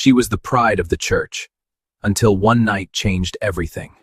She was the pride of the church, until one night changed everything.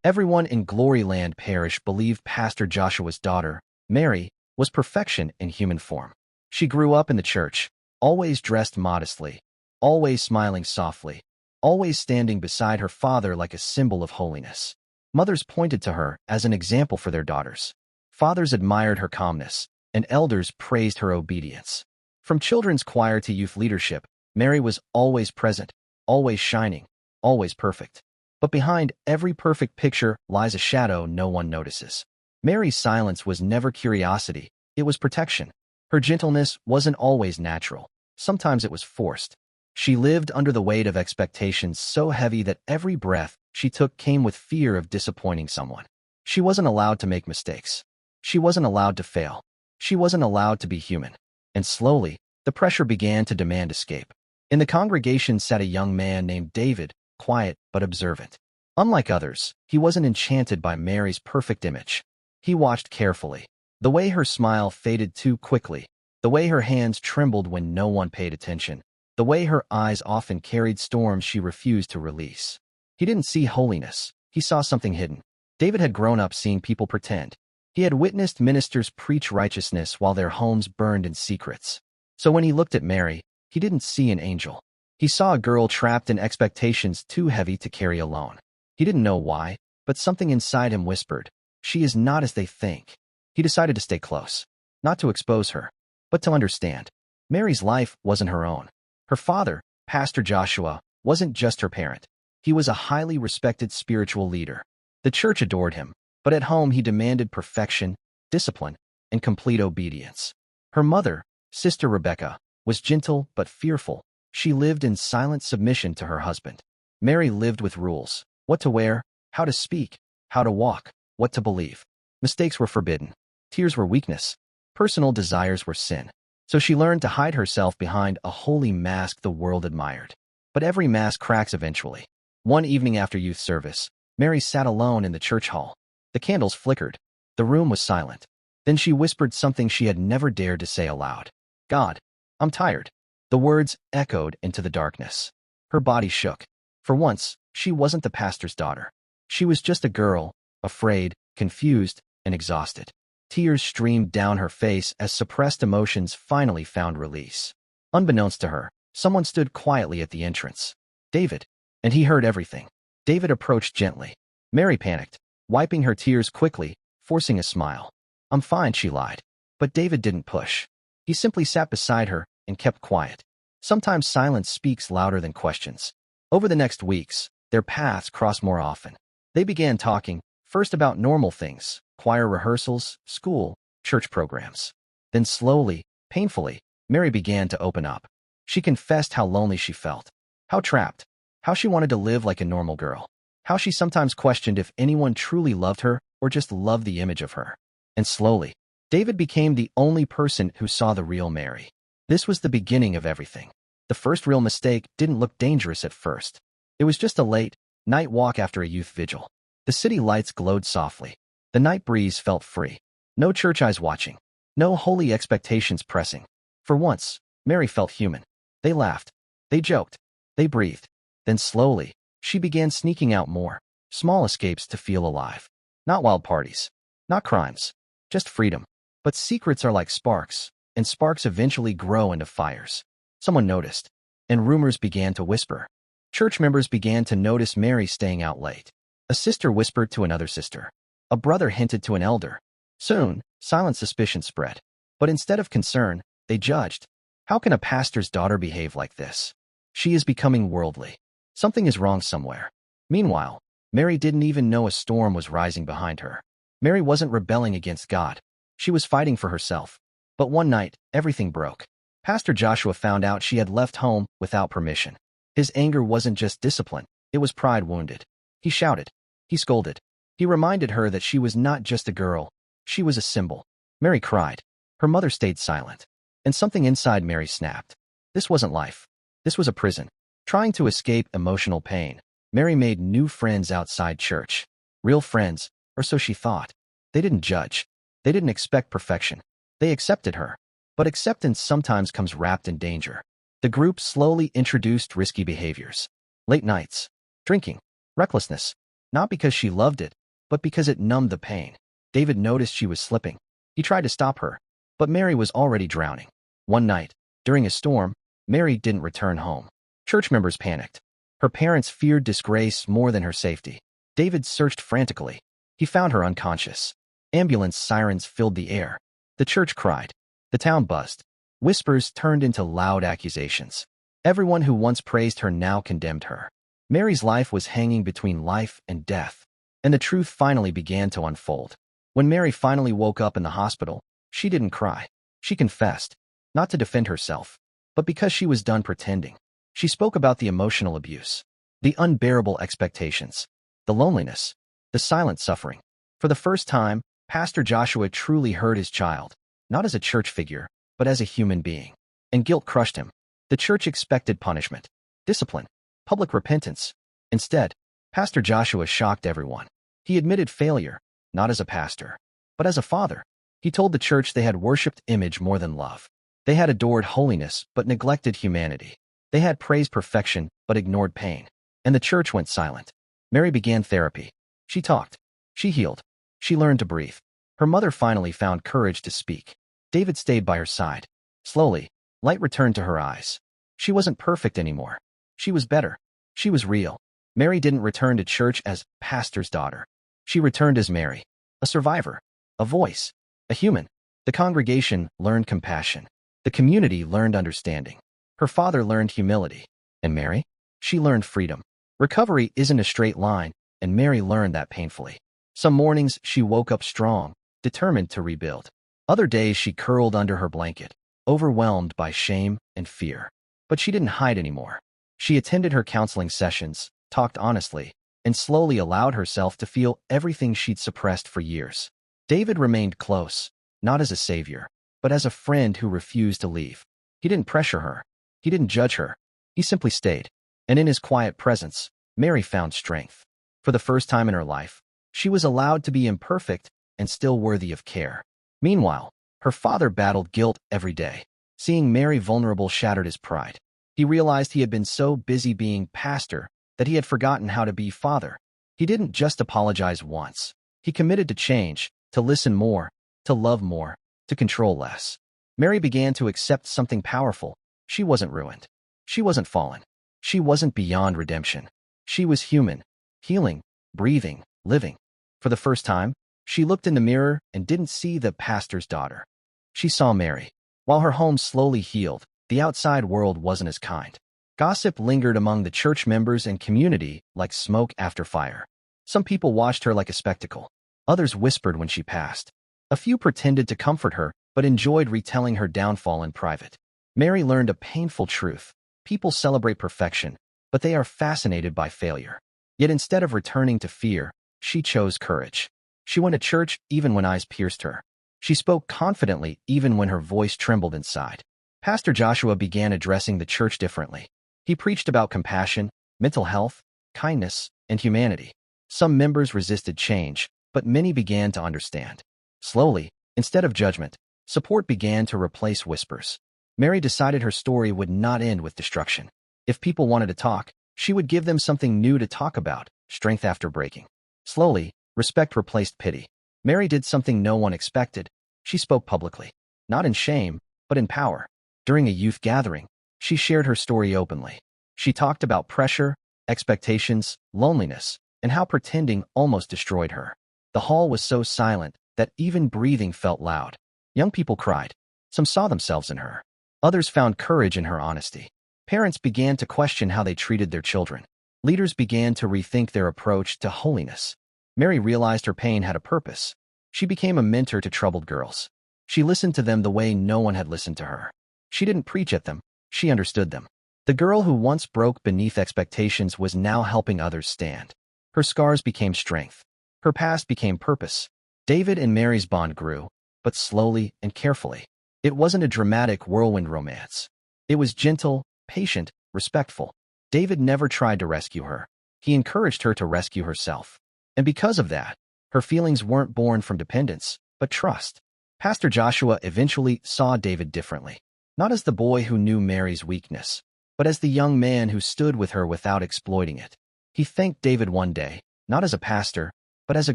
Everyone in Gloryland Parish believed Pastor Joshua's daughter, Mary, was perfection in human form. She grew up in the church, always dressed modestly, always smiling softly, always standing beside her father like a symbol of holiness. Mothers pointed to her as an example for their daughters. Fathers admired her calmness, and elders praised her obedience. From children's choir to youth leadership, Mary was always present, always shining, always perfect. But behind every perfect picture lies a shadow no one notices. Mary's silence was never curiosity, it was protection. Her gentleness wasn't always natural. Sometimes it was forced. She lived under the weight of expectations so heavy that every breath she took came with fear of disappointing someone. She wasn't allowed to make mistakes. She wasn't allowed to fail. She wasn't allowed to be human. And slowly, the pressure began to demand escape. In the congregation sat a young man named David, quiet but observant. Unlike others, he wasn't enchanted by Mary's perfect image. He watched carefully. The way her smile faded too quickly, the way her hands trembled when no one paid attention, the way her eyes often carried storms she refused to release. He didn't see holiness. He saw something hidden. David had grown up seeing people pretend. He had witnessed ministers preach righteousness while their homes burned in secrets. So when he looked at Mary, he didn't see an angel. He saw a girl trapped in expectations too heavy to carry alone. He didn't know why, but something inside him whispered, "She is not as they think." He decided to stay close, not to expose her, but to understand. Mary's life wasn't her own. Her father, Pastor Joshua, wasn't just her parent. He was a highly respected spiritual leader. The church adored him, but at home he demanded perfection, discipline, and complete obedience. Her mother, Sister Rebecca, was gentle but fearful. She lived in silent submission to her husband. Mary lived with rules: what to wear, how to speak, how to walk, what to believe. Mistakes were forbidden. Tears were weakness. Personal desires were sin. So she learned to hide herself behind a holy mask the world admired. But every mask cracks eventually. One evening after youth service, Mary sat alone in the church hall. The candles flickered. The room was silent. Then she whispered something she had never dared to say aloud. "God, I'm tired." The words echoed into the darkness. Her body shook. For once, she wasn't the pastor's daughter. She was just a girl, afraid, confused, and exhausted. Tears streamed down her face as suppressed emotions finally found release. Unbeknownst to her, someone stood quietly at the entrance. David. And he heard everything. David approached gently. Mary panicked, wiping her tears quickly, forcing a smile. "I'm fine," she lied. But David didn't push. He simply sat beside her and kept quiet. Sometimes silence speaks louder than questions. Over the next weeks, their paths crossed more often. They began talking, first about normal things, choir rehearsals, school, church programs. Then slowly, painfully, Mary began to open up. She confessed how lonely she felt, how trapped, how she wanted to live like a normal girl, how she sometimes questioned if anyone truly loved her or just loved the image of her. And slowly, David became the only person who saw the real Mary. This was the beginning of everything. The first real mistake didn't look dangerous at first. It was just a late night walk after a youth vigil. The city lights glowed softly. The night breeze felt free. No church eyes watching. No holy expectations pressing. For once, Mary felt human. They laughed. They joked. They breathed. Then slowly, she began sneaking out more. Small escapes to feel alive. Not wild parties. Not crimes. Just freedom. But secrets are like sparks, and sparks eventually grow into fires. Someone noticed, and rumors began to whisper. Church members began to notice Mary staying out late. A sister whispered to another sister. A brother hinted to an elder. Soon, silent suspicion spread. But instead of concern, they judged. How can a pastor's daughter behave like this? She is becoming worldly. Something is wrong somewhere. Meanwhile, Mary didn't even know a storm was rising behind her. Mary wasn't rebelling against God. She was fighting for herself. But one night, everything broke. Pastor Joshua found out she had left home without permission. His anger wasn't just discipline, it was pride wounded. He shouted. He scolded. He reminded her that she was not just a girl, she was a symbol. Mary cried. Her mother stayed silent. And something inside Mary snapped. This wasn't life. This was a prison. Trying to escape emotional pain, Mary made new friends outside church. Real friends, or so she thought. They didn't judge. They didn't expect perfection. They accepted her. But acceptance sometimes comes wrapped in danger. The group slowly introduced risky behaviors. Late nights, drinking, recklessness, not because she loved it, but because it numbed the pain. David noticed she was slipping. He tried to stop her, but Mary was already drowning. One night, during a storm, Mary didn't return home. Church members panicked. Her parents feared disgrace more than her safety. David searched frantically. He found her unconscious. Ambulance sirens filled the air. The church cried. The town buzzed. Whispers turned into loud accusations. Everyone who once praised her now condemned her. Mary's life was hanging between life and death, and the truth finally began to unfold. When Mary finally woke up in the hospital, she didn't cry. She confessed, not to defend herself, but because she was done pretending. She spoke about the emotional abuse, the unbearable expectations, the loneliness, the silent suffering. For the first time, Pastor Joshua truly heard his child, not as a church figure, but as a human being. And guilt crushed him. The church expected punishment, discipline, public repentance. Instead, Pastor Joshua shocked everyone. He admitted failure, not as a pastor, but as a father. He told the church they had worshipped image more than love. They had adored holiness but neglected humanity. They had praised perfection but ignored pain. And the church went silent. Mary began therapy. She talked. She healed. She learned to breathe. Her mother finally found courage to speak. David stayed by her side. Slowly, light returned to her eyes. She wasn't perfect anymore. She was better. She was real. Mary didn't return to church as pastor's daughter. She returned as Mary, a survivor, a voice, a human. The congregation learned compassion. The community learned understanding. Her father learned humility. And Mary? She learned freedom. Recovery isn't a straight line, and Mary learned that painfully. Some mornings she woke up strong, determined to rebuild. Other days she curled under her blanket, overwhelmed by shame and fear. But she didn't hide anymore. She attended her counseling sessions, talked honestly, and slowly allowed herself to feel everything she'd suppressed for years. David remained close, not as a savior, but as a friend who refused to leave. He didn't pressure her. He didn't judge her. He simply stayed. And in his quiet presence, Mary found strength. For the first time in her life, she was allowed to be imperfect and still worthy of care. Meanwhile, her father battled guilt every day. Seeing Mary vulnerable shattered his pride. He realized he had been so busy being pastor that he had forgotten how to be father. He didn't just apologize once. He committed to change, to listen more, to love more, to control less. Mary began to accept something powerful. She wasn't ruined. She wasn't fallen. She wasn't beyond redemption. She was human, healing, breathing, living. For the first time, she looked in the mirror and didn't see the pastor's daughter. She saw Mary. While her home slowly healed, the outside world wasn't as kind. Gossip lingered among the church members and community like smoke after fire. Some people watched her like a spectacle. Others whispered when she passed. A few pretended to comfort her, but enjoyed retelling her downfall in private. Mary learned a painful truth. People celebrate perfection, but they are fascinated by failure. Yet instead of returning to fear, she chose courage. She went to church even when eyes pierced her. She spoke confidently even when her voice trembled inside. Pastor Joshua began addressing the church differently. He preached about compassion, mental health, kindness, and humanity. Some members resisted change, but many began to understand. Slowly, instead of judgment, support began to replace whispers. Mary decided her story would not end with destruction. If people wanted to talk, she would give them something new to talk about, strength after breaking. Slowly, respect replaced pity. Mary did something no one expected. She spoke publicly, not in shame, but in power. During a youth gathering, she shared her story openly. She talked about pressure, expectations, loneliness, and how pretending almost destroyed her. The hall was so silent that even breathing felt loud. Young people cried. Some saw themselves in her. Others found courage in her honesty. Parents began to question how they treated their children. Leaders began to rethink their approach to holiness. Mary realized her pain had a purpose. She became a mentor to troubled girls. She listened to them the way no one had listened to her. She didn't preach at them. She understood them. The girl who once broke beneath expectations was now helping others stand. Her scars became strength. Her past became purpose. David and Mary's bond grew, but slowly and carefully. It wasn't a dramatic whirlwind romance. It was gentle, patient, respectful. David never tried to rescue her. He encouraged her to rescue herself. And because of that, her feelings weren't born from dependence, but trust. Pastor Joshua eventually saw David differently. not as the boy who knew Mary's weakness, but as the young man who stood with her without exploiting it. He thanked David one day, not as a pastor, but as a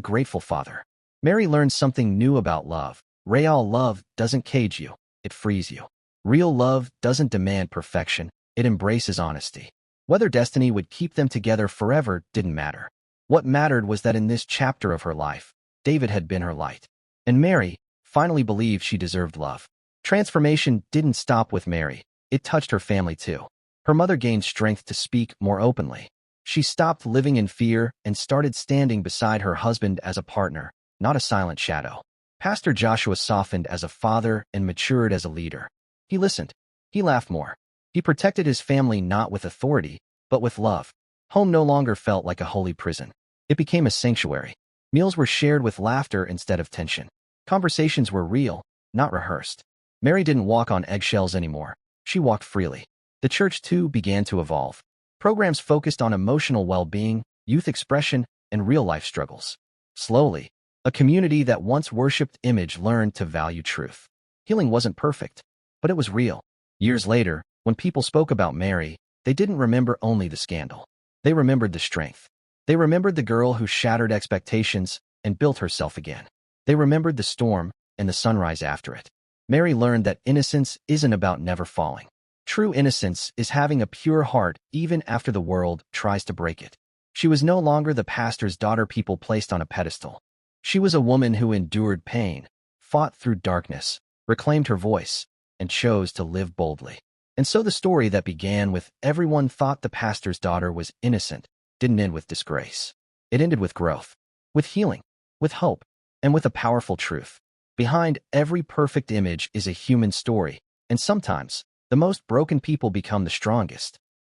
grateful father. Mary learned something new about love. Real love doesn't cage you, it frees you. Real love doesn't demand perfection, it embraces honesty. Whether destiny would keep them together forever didn't matter. What mattered was that in this chapter of her life, David had been her light. And Mary finally believed she deserved love. Transformation didn't stop with Mary. It touched her family too. Her mother gained strength to speak more openly. She stopped living in fear and started standing beside her husband as a partner, not a silent shadow. Pastor Joshua softened as a father and matured as a leader. He listened. He laughed more. He protected his family not with authority, but with love. Home no longer felt like a holy prison. It became a sanctuary. Meals were shared with laughter instead of tension. Conversations were real, not rehearsed. Mary didn't walk on eggshells anymore. She walked freely. The church, too, began to evolve. Programs focused on emotional well-being, youth expression, and real-life struggles. Slowly, a community that once worshipped image learned to value truth. Healing wasn't perfect, but it was real. Years later, when people spoke about Mary, they didn't remember only the scandal. They remembered the strength. They remembered the girl who shattered expectations and built herself again. They remembered the storm and the sunrise after it. Mary learned that innocence isn't about never falling. True innocence is having a pure heart even after the world tries to break it. She was no longer the pastor's daughter people placed on a pedestal. She was a woman who endured pain, fought through darkness, reclaimed her voice, and chose to live boldly. And so the story that began with everyone thought the pastor's daughter was innocent didn't end with disgrace. It ended with growth, with healing, with hope, and with a powerful truth. Behind every perfect image is a human story, and sometimes, the most broken people become the strongest.